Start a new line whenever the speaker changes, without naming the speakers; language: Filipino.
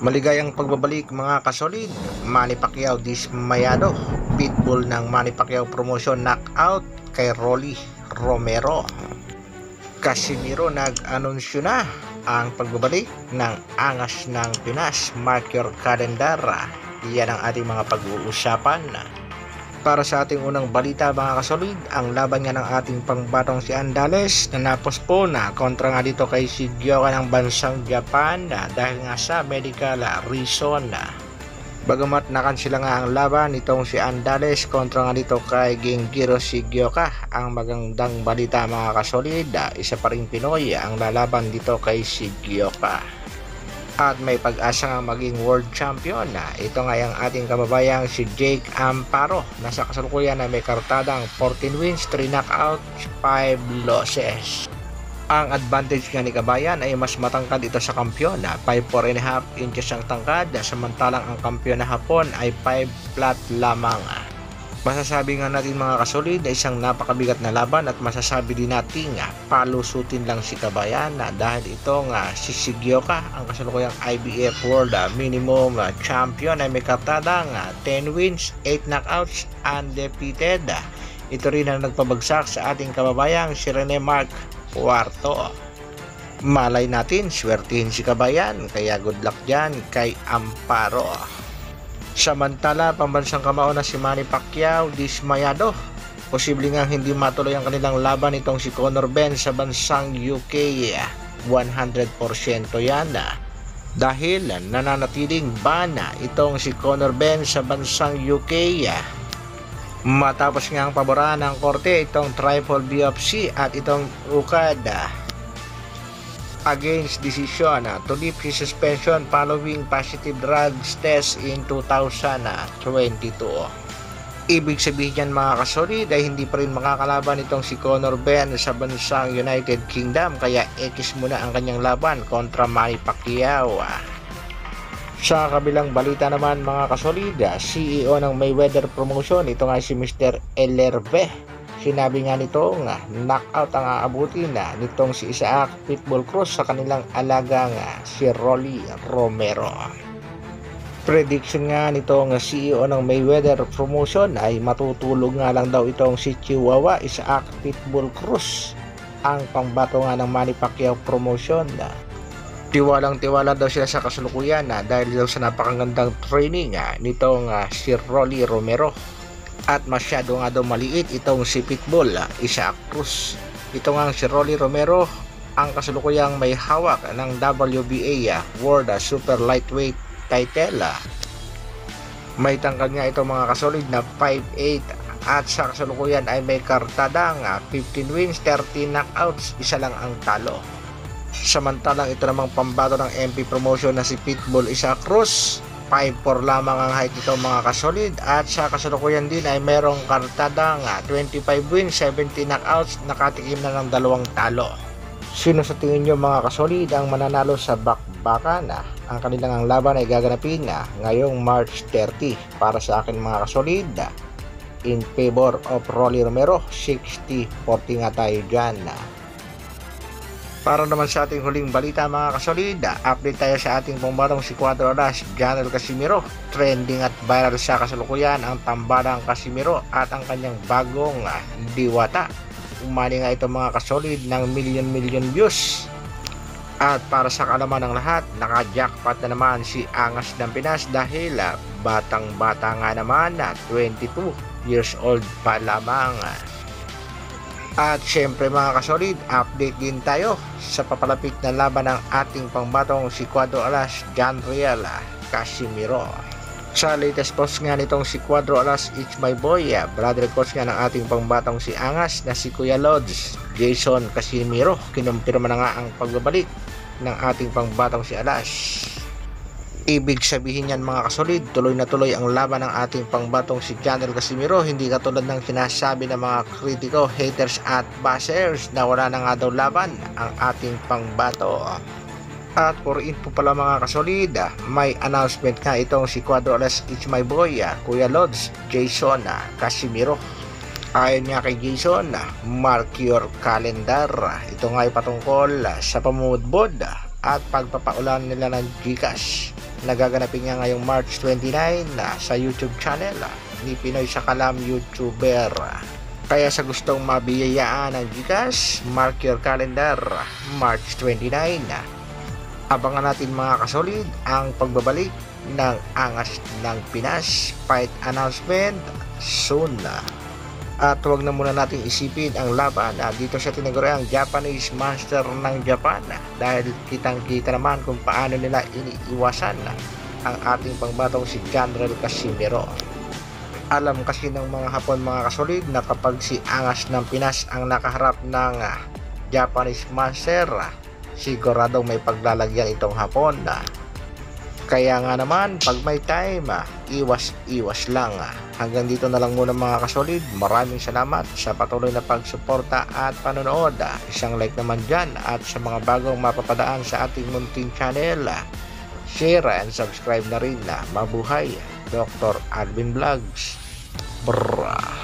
Maligayang pagbabalik mga kasolid. Manny Pacquiao dismayado. Pitbull ng Manny Pacquiao promotion knockout kay Rolly Romero. Casimiro nag-anunsyo na ang pagbabalik ng Angas ng Pinas. Mark your calendar. Yan ang ating mga pag-uusapan. Para sa ating unang balita mga kasolid, ang laban nga ng ating pangbatong si Andales na napospona kontra nga dito kay Sigioka ng bansang Japan dahil nga sa medical reason. Bagamat nakansila nga ang laban nitong si Andales kontra nga dito kay Genjiro Sigioka, ang magandang balita mga kasolid, isa pa ring Pinoy ang lalaban dito kay Sigioka. At may pag-asa nga maging world champion. Ito nga yung ating kababayang si Jake Amparo. Nasa kasalukuyan na may kartadang 14 wins, 3 knockouts, 5 losses. Ang advantage nga ni kabayan ay mas matangkad ito sa kampiyon. 5'4.5" inches ang tangkad, samantalang ang kampiyon na Hapon ay 5 flat lamang. Masasabi nga natin mga kasolid na isang napakabigat na laban at masasabi din natin palusutin lang si kabayan dahil ito nga si Sigioka, ang kasalukuyang IBF World Minimum Champion, ay may kartadang 10 wins, 8 knockouts, undefeated. Ito rin ang nagpabagsak sa ating kababayang si Rene Mark IV. Malay natin, swertihin si kabayan, kaya good luck dyan kay Amparo. Samantala, pambansang kamao na si Manny Pacquiao dismayado. Posible nga hindi matuloy ang kanilang laban itong si Conor Benn sa bansang UK. 100% yan dahil nananatiling ban itong si Conor Benn sa bansang UK. Matapos nga ang paboran ng korte itong triple biopsy at itong ukad against decision to lift his suspension following positive drugs test in 2022. Ibig sabihin yan mga kasolid ay hindi pa rin makakalaban itong si Conor Benn sa bansang United Kingdom, kaya X muna ang kanyang laban kontra Manny Pacquiao. Sa kabilang balita naman mga kasolid, CEO ng Mayweather Promotion, ito nga si Mr. Elerve. Sinabi nga nito nga knockout ang aabutin nitong si Isaac Pitbull Cruz sa kanilang alaga si Rolly Romero. Prediction nga nitong CEO ng Mayweather Promotion ay matutulog nga lang daw itong si Chihuahua Isaac Pitbull Cruz, ang pangbato nga ng Manny Pacquiao Promotion. Tiwalang-tiwala daw sila sa kasalukuyan dahil daw sa napakagandang training nitong si Rolly Romero. At masyado nga daw maliit itong si Pitbull Isaac Cruz. Ito nga si Rolly Romero ang kasalukuyang may hawak ng WBA World Super Lightweight title. May tangkad nga ito mga kasolid na 5'8", at sa kasalukuyan ay may kartadang 15 wins, 13 knockouts, isa lang ang talo. Samantalang ito namang pambato ng MP Promotion na si Pitbull Isaac Cruz, 5'4" lamang ang height nito mga kasolid, at sa kasalukuyan din ay merong kartadang 25 wins, 17 knockouts, nakatikim na ng 2 talo. Sino sa tingin nyo mga kasolid ang mananalo sa bakbakan? Ang kanilang laban ay gaganapin ngayong March 30. Para sa akin mga kasolid, in favor of Rolly Romero, 60-40 nga tayo dyan. Para naman sa ating huling balita mga kasolid, update tayo sa ating pambatong si Cuadro Alas, Janel Casimiro. Trending at viral sa kasalukuyan ang tambalang Casimiro at ang kanyang bagong diwata. Umani nga ito mga kasolid ng million views. At para sa kaalaman ng lahat, naka-jackpot na naman si Angas ng Pinas dahil batang-bata nga naman, 22 years old pa lamang. At syempre mga kasolid, update din tayo sa papalapit na laban ng ating pangbatong si Cuadro Alas, Janriel Casimiro. Sa latest post nga nitong si Cuadro Alas, it's my boy, brother coach nga ng ating pangbatong si Angas na si Kuya Lods Jason Casimiro. Kinumpirma na nga ang pagbabalik ng ating pangbatong si Alas. Ibig sabihin yan mga kasolid, tuloy na tuloy ang laban ng ating pangbatong si Janel Casimiro. Hindi katulad ng sinasabi ng mga kritiko, haters at bashers na wala na nga daw laban ang ating pangbato. At for info pala mga kasolid, may announcement nga itong si Cuadro Alas, it's my boy, Kuya Lods Jason Casimiro. Ayon nga kay Jason, mark your calendar. Ito nga ay patungkol sa pamumudbod at pagpapaulan nila ng GCash nagaganapin nga ngayong March 29 sa YouTube channel ni Pinoy Sakalam YouTuber. Kaya sa gustong mabiyayaan ng GCash, mark your calendar, March 29. Abangan natin mga kasolid ang pagbabalik ng Angas ng Pinas fight announcement soon. At huwag na muna natin isipin ang laban dito sa tinaguriang Japanese Monster ng Japan dahil kitang-kita naman kung paano nila iniiwasan ang ating pangbatong si General Casimiro. Alam kasi ng mga Hapon mga kasolid na kapag si Angas ng Pinas ang nakaharap ng Japanese Monster, siguradong may paglalagyan itong Hapon. Kaya nga naman pag may time, iwas lang. Hanggang dito na lang muna mga kasolid. Maraming salamat sa patuloy na pagsuporta at panonood. Isang like naman dyan, at sa mga bagong mapapadaan sa ating munting channel, share and subscribe na rin. Mabuhay Dr. Alvin Vlogs. Brrrr.